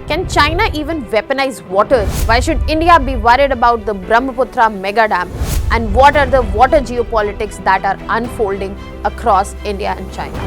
Can China even weaponize water? Why should India be worried about the Brahmaputra mega dam? And what are the water geopolitics that are unfolding across India and China?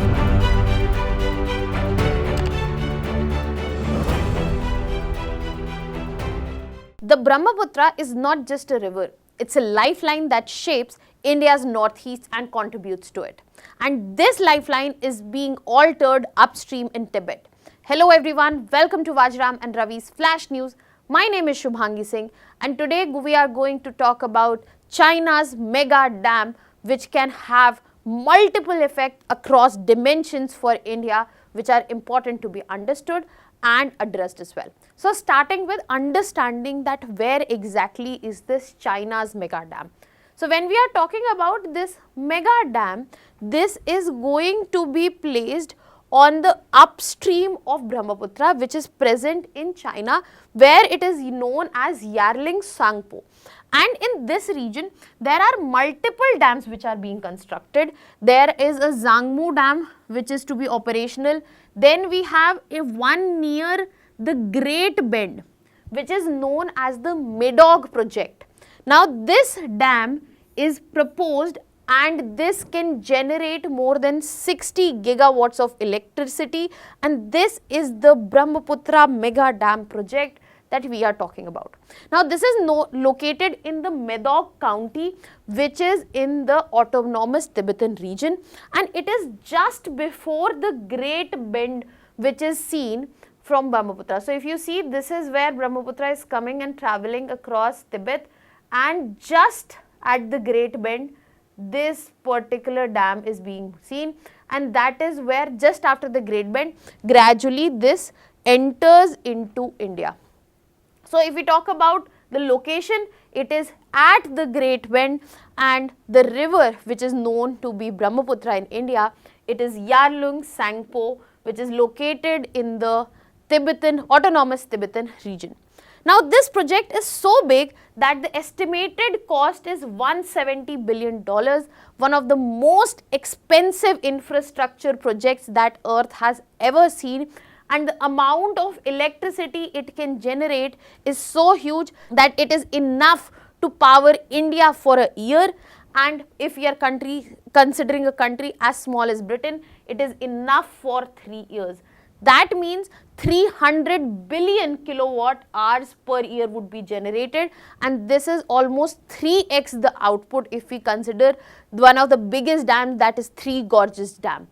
The Brahmaputra is not just a river, it's a lifeline that shapes India's northeast and contributes to it. And this lifeline is being altered upstream in Tibet. Hello everyone, welcome to Vajiram and Ravi's Flash News. My name is Shubhangi Singh and today we are going to talk about China's mega dam, which can have multiple effects across dimensions for India, which are important to be understood and addressed as well. So starting with understanding that where exactly is this China's mega dam. So when we are talking about this mega dam, this is going to be placed on the upstream of Brahmaputra, which is present in China, where it is known as Yarlung Zangbo. And in this region, there are multiple dams which are being constructed. There is a Zangbo dam which is to be operational. Then we have one near the Great Bend, which is known as the Medog project. Now this dam is proposed and this can generate more than 60 gigawatts of electricity, and this is the Brahmaputra mega dam project that we are talking about. Now this is located in the Medog county, which is in the autonomous Tibetan region, and it is just before the Great Bend, which is seen from Brahmaputra. So if you see, this is where Brahmaputra is coming and traveling across Tibet, and just at the Great Bend, this particular dam is being seen, and that is where just after the Great Bend, gradually this enters into India. So if we talk about the location, it is at the Great Bend, and the river which is known to be Brahmaputra in India, it is Yarlung Zangbo, which is located in the autonomous Tibetan region. Now this project is so big that the estimated cost is $170 billion, one of the most expensive infrastructure projects that Earth has ever seen, and the amount of electricity it can generate is so huge that it is enough to power India for a year, and if we are considering a country as small as Britain, it is enough for 3 years. That means 300 billion kilowatt hours per year would be generated, and this is almost 3x the output if we consider one of the biggest dams, that is Three Gorges Dam.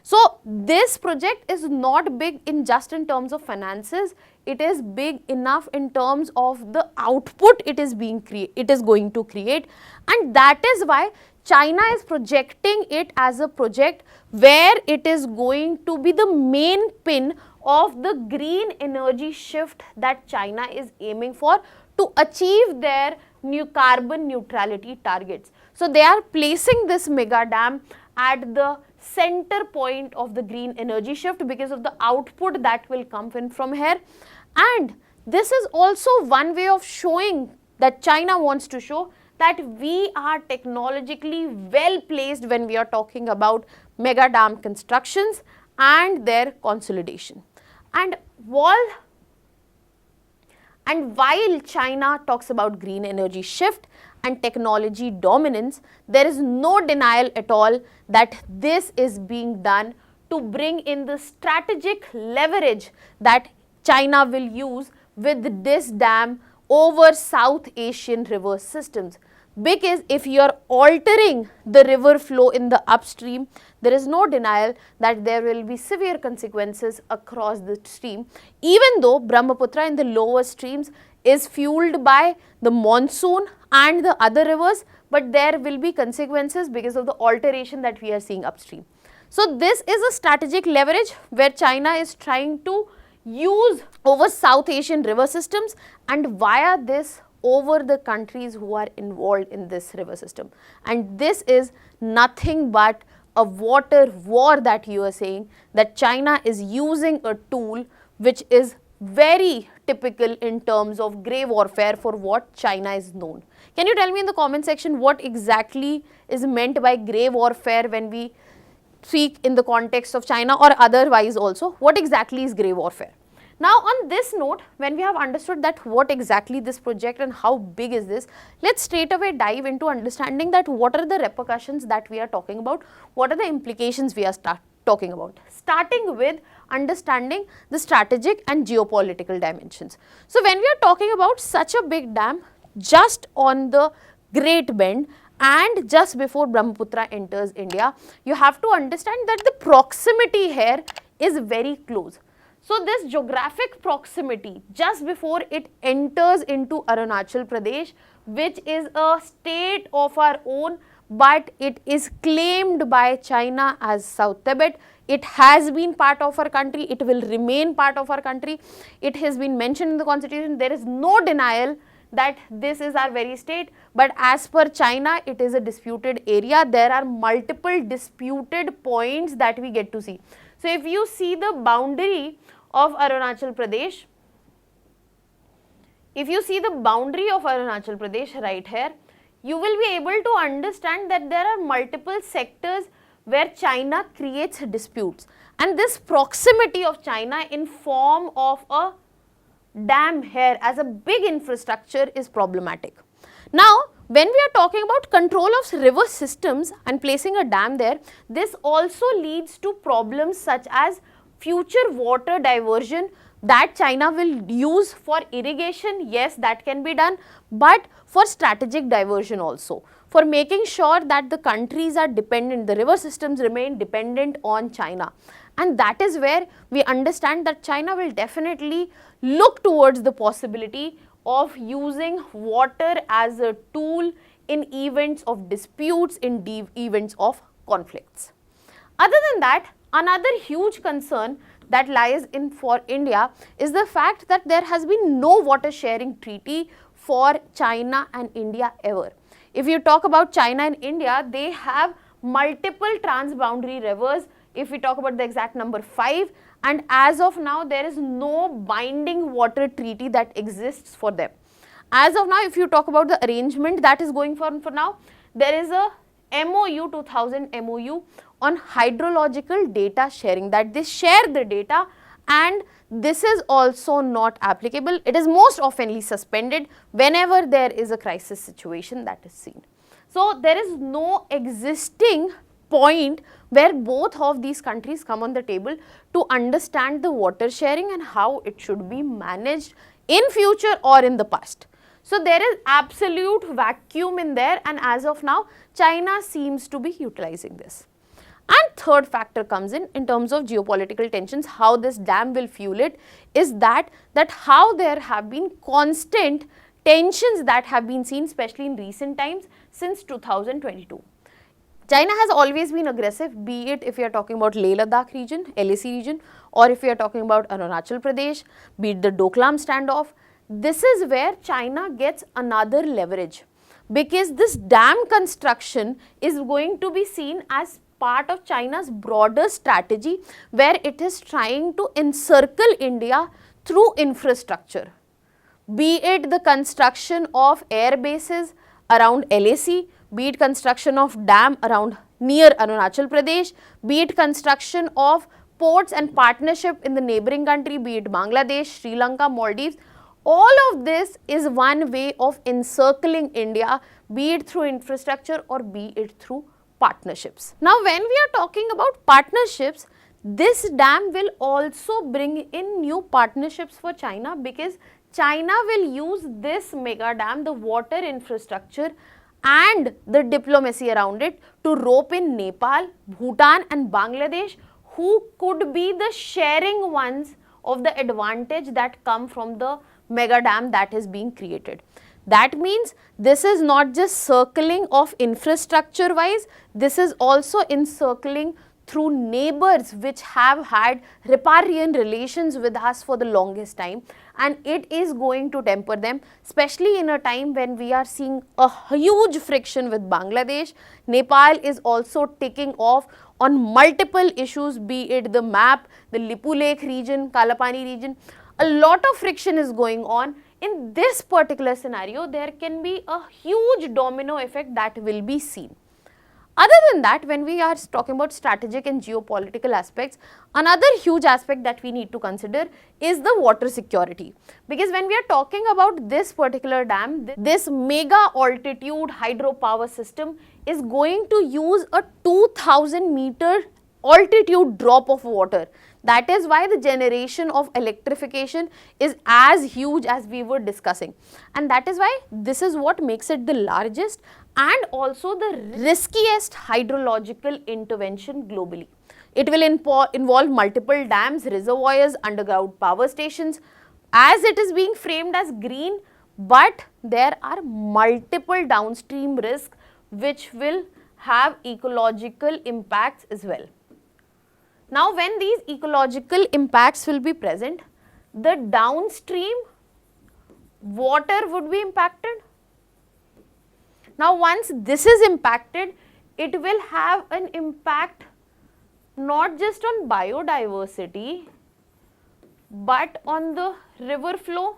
So this project is not big in just in terms of finances, it is big enough in terms of the output it is going to create, and that is why China is projecting it as a project where it is going to be the main pin of the green energy shift that China is aiming for to achieve their new carbon neutrality targets. So they are placing this mega dam at the center point of the green energy shift because of the output that will come in from here. And this is also one way of showing that China wants to show that we are technologically well placed when we are talking about mega dam constructions and their consolidation. And while China talks about green energy shift and technology dominance, there is no denial at all that this is being done to bring in the strategic leverage that China will use with this dam over South Asian river systems. Because if you are altering the river flow in the upstream, there is no denial that there will be severe consequences across the stream, even though Brahmaputra in the lower streams is fueled by the monsoon and the other rivers, but there will be consequences because of the alteration that we are seeing upstream. So this is a strategic leverage where China is trying to use over South Asian river systems and via this over the countries who are involved in this river system. And this is nothing but a water war that you are saying, that China is using a tool which is very typical in terms of grey warfare for what China is known. Can you tell me in the comment section what exactly is meant by grey warfare when we speak in the context of China or otherwise also? What exactly is grey warfare? Now on this note, when we have understood that what exactly this project and how big is this, let's straight away dive into understanding that what are the repercussions that we are talking about, what are the implications we are talking about. Starting with understanding the strategic and geopolitical dimensions. So when we are talking about such a big dam just on the Great Bend and just before Brahmaputra enters India, you have to understand that the proximity here is very close. So this geographic proximity just before it enters into Arunachal Pradesh, which is a state of our own, but it is claimed by China as South Tibet. It has been part of our country, it will remain part of our country. It has been mentioned in the constitution, there is no denial that this is our very state, but as per China, it is a disputed area. There are multiple disputed points that we get to see. So if you see the boundary of Arunachal Pradesh, right here, you will be able to understand that there are multiple sectors where China creates disputes, and this proximity of China in form of a dam here as a big infrastructure is problematic. Now, when we are talking about control of river systems and placing a dam there, this also leads to problems such as future water diversion that China will use for irrigation. Yes, that can be done, but for strategic diversion also, for making sure that the countries are dependent, the river systems remain dependent on China. And that is where we understand that China will definitely look towards the possibility of using water as a tool in events of disputes, in events of conflicts. Other than that, another huge concern that lies in for India is the fact that there has been no water sharing treaty for China and India ever. If you talk about China and India, they have multiple transboundary rivers. If we talk about the exact number 5, and as of now there is no binding water treaty that exists for them. As of now, if you talk about the arrangement that is going for now, there is a MOU, 2000 MOU on hydrological data sharing, that they share the data, and this is also not applicable. It is most oftenly suspended whenever there is a crisis situation that is seen. So there is no existing point where both of these countries come on the table to understand the water sharing and how it should be managed in future or in the past. So there is absolute vacuum in there, and as of now, China seems to be utilizing this. And third factor comes in terms of geopolitical tensions, how this dam will fuel it, is that how there have been constant tensions that have been seen, especially in recent times since 2022. China has always been aggressive, be it if you are talking about Leh Ladakh region, LAC region, or if you are talking about Arunachal Pradesh, be it the Doklam standoff. This is where China gets another leverage, because this dam construction is going to be seen as part of China's broader strategy, where it is trying to encircle India through infrastructure, be it the construction of air bases around LAC, be it construction of dam around near Arunachal Pradesh, be it construction of ports and partnership in the neighboring country, be it Bangladesh, Sri Lanka, Maldives. All of this is one way of encircling India, be it through infrastructure or be it through partnerships. Now, when we are talking about partnerships, this dam will also bring in new partnerships for China, because China will use this mega dam, the water infrastructure and the diplomacy around it, to rope in Nepal, Bhutan and Bangladesh, who could be the sharing ones of the advantage that come from the mega dam that is being created. That means this is not just circling of infrastructure wise, this is also encircling through neighbors which have had riparian relations with us for the longest time, and it is going to temper them, especially in a time when we are seeing a huge friction with Bangladesh. Nepal is also ticking off on multiple issues, be it the map, the Lipu Lake region, Kalapani region. A lot of friction is going on. In this particular scenario, there can be a huge domino effect that will be seen. Other than that, when we are talking about strategic and geopolitical aspects, another huge aspect that we need to consider is the water security. Because when we are talking about this particular dam, this mega altitude hydropower system is going to use a 2000-meter altitude drop of water. That is why the generation of electrification is as huge as we were discussing. And that is why this is what makes it the largest and also the riskiest hydrological intervention globally. It will involve multiple dams, reservoirs, underground power stations, as it is being framed as green, but there are multiple downstream risks which will have ecological impacts as well. Now, when these ecological impacts will be present, the downstream water would be impacted. Now, once this is impacted, it will have an impact not just on biodiversity, but on the river flow,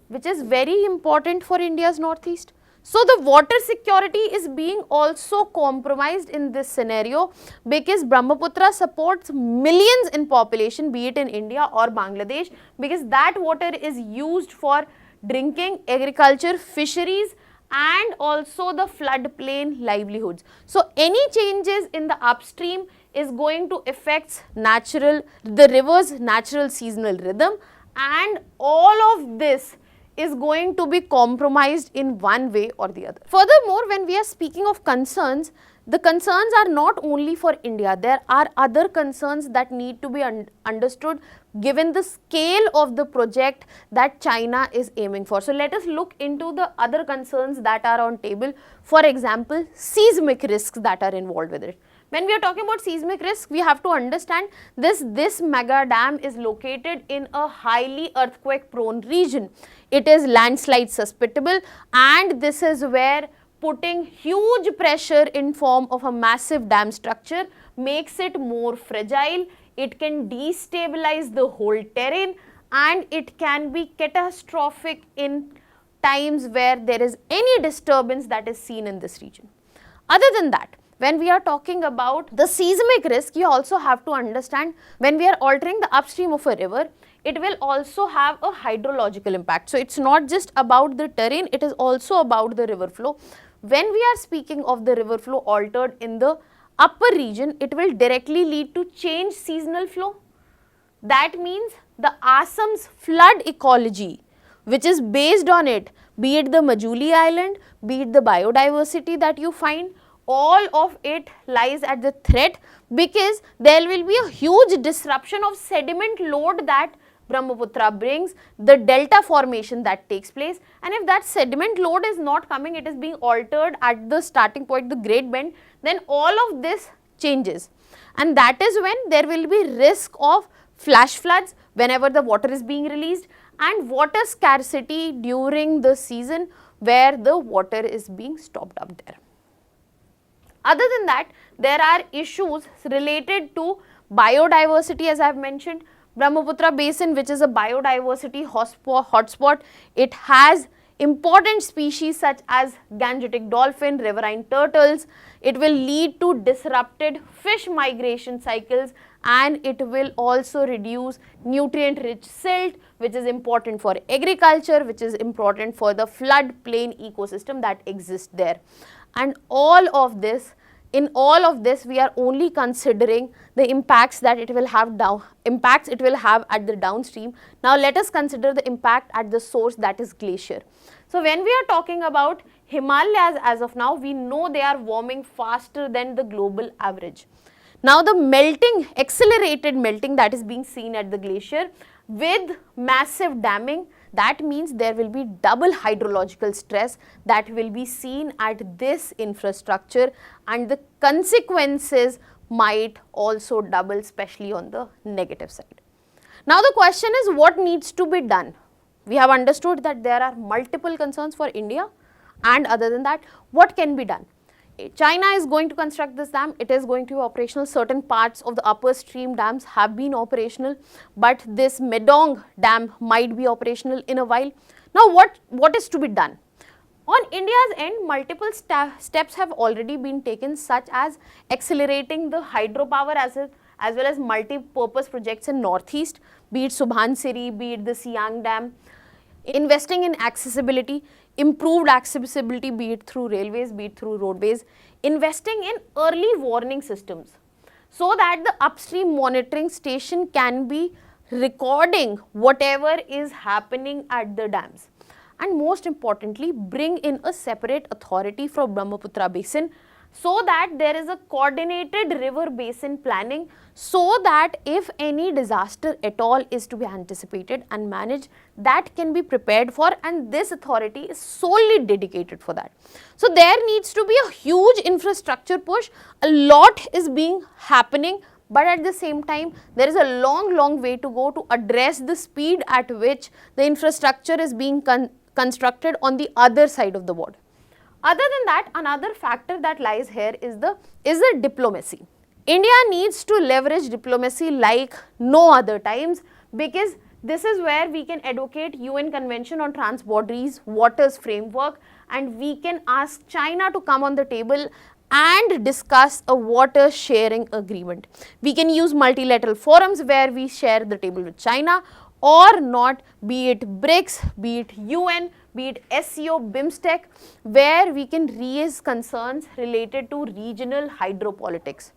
which is very important for India's northeast. So, the water security is being also compromised in this scenario because Brahmaputra supports millions in population, be it in India or Bangladesh, because that water is used for drinking, agriculture, fisheries and also the floodplain livelihoods. So, any changes in the upstream is going to affect the river's natural seasonal rhythm, and all of this is going to be compromised in one way or the other. Furthermore, when we are speaking of concerns, the concerns are not only for India. There are other concerns that need to be understood given the scale of the project that China is aiming for. So, let us look into the other concerns that are on table. For example, seismic risks that are involved with it. When we are talking about seismic risk, we have to understand this mega dam is located in a highly earthquake prone region. It is landslide susceptible, and this is where putting huge pressure in form of a massive dam structure makes it more fragile. It can destabilize the whole terrain and it can be catastrophic in times where there is any disturbance that is seen in this region. Other than that, when we are talking about the seismic risk, you also have to understand when we are altering the upstream of a river, it will also have a hydrological impact. So, it is not just about the terrain, it is also about the river flow. When we are speaking of the river flow altered in the upper region, it will directly lead to change seasonal flow. That means the Assam's flood ecology, which is based on it, be it the Majuli Island, be it the biodiversity that you find, all of it lies at the threat because there will be a huge disruption of sediment load that Brahmaputra brings, the delta formation that takes place, and if that sediment load is not coming, it is being altered at the starting point, the Great Bend, then all of this changes, and that is when there will be risk of flash floods whenever the water is being released and water scarcity during the season where the water is being stopped up there. Other than that, there are issues related to biodiversity, as I have mentioned. Brahmaputra basin, which is a biodiversity hotspot, it has important species such as Gangetic dolphin, riverine turtles. It will lead to disrupted fish migration cycles, and it will also reduce nutrient rich silt, which is important for agriculture, which is important for the floodplain ecosystem that exists there. And in all of this, we are only considering the impacts that it will have at the downstream. Now, let us consider the impact at the source, that is glacier. So, when we are talking about Himalayas as of now, we know they are warming faster than the global average. Now, the accelerated melting that is being seen at the glacier with massive damming, that means there will be double hydrological stress that will be seen at this infrastructure, and the consequences might also double, especially on the negative side. Now, the question is, what needs to be done? We have understood that there are multiple concerns for India, and other than that, what can be done? China is going to construct this dam, it is going to be operational. Certain parts of the upper stream dams have been operational, but this Medong dam might be operational in a while. Now, what is to be done? On India's end, multiple steps have already been taken, such as accelerating the hydropower as well as multi-purpose projects in northeast, be it Subhansiri, be it the Siang Dam, investing in accessibility, improved accessibility, be it through railways, be it through roadways, investing in early warning systems, so that the upstream monitoring station can be recording whatever is happening at the dams. And most importantly, bring in a separate authority for Brahmaputra basin, so that there is a coordinated river basin planning, so that if any disaster at all is to be anticipated and managed, that can be prepared for, and this authority is solely dedicated for that. So there needs to be a huge infrastructure push. A lot is being happening, but at the same time there is a long way to go to address the speed at which the infrastructure is being constructed on the other side of the border. Other than that, another factor that lies here is the diplomacy. India needs to leverage diplomacy like no other times, because this is where we can advocate UN Convention on Transboundary Waters framework, and we can ask China to come on the table and discuss a water sharing agreement. We can use multilateral forums where we share the table with China, or not, be it BRICS, be it UN, be it SCO, BIMSTEC, where we can raise concerns related to regional hydropolitics,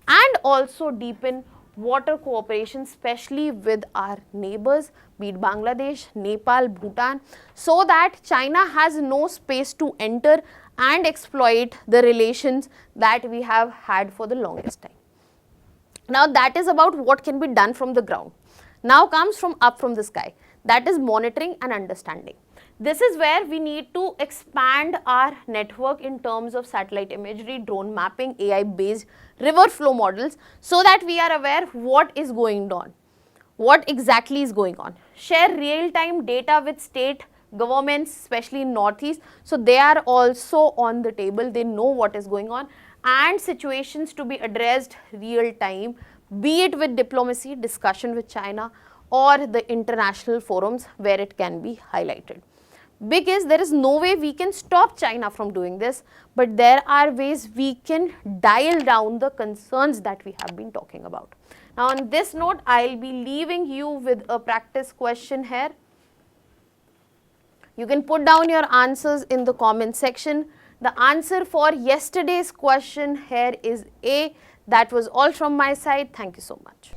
and also deepen water cooperation, especially with our neighbors, be it Bangladesh, Nepal, Bhutan, so that China has no space to enter and exploit the relations that we have had for the longest time. Now that is about what can be done from the ground. Now comes from up from the sky, that is monitoring and understanding. This is where we need to expand our network in terms of satellite imagery, drone mapping, AI based river flow models, so that we are aware what is going on, what exactly is going on. Share real time data with state governments, especially in northeast, so they are also on the table, they know what is going on, and situations to be addressed real time, be it with diplomacy, discussion with China, or the international forums where it can be highlighted. Because there is no way we can stop China from doing this, but there are ways we can dial down the concerns that we have been talking about. Now on this note, I will be leaving you with a practice question here. You can put down your answers in the comment section. The answer for yesterday's question here is A. That was all from my side. Thank you so much.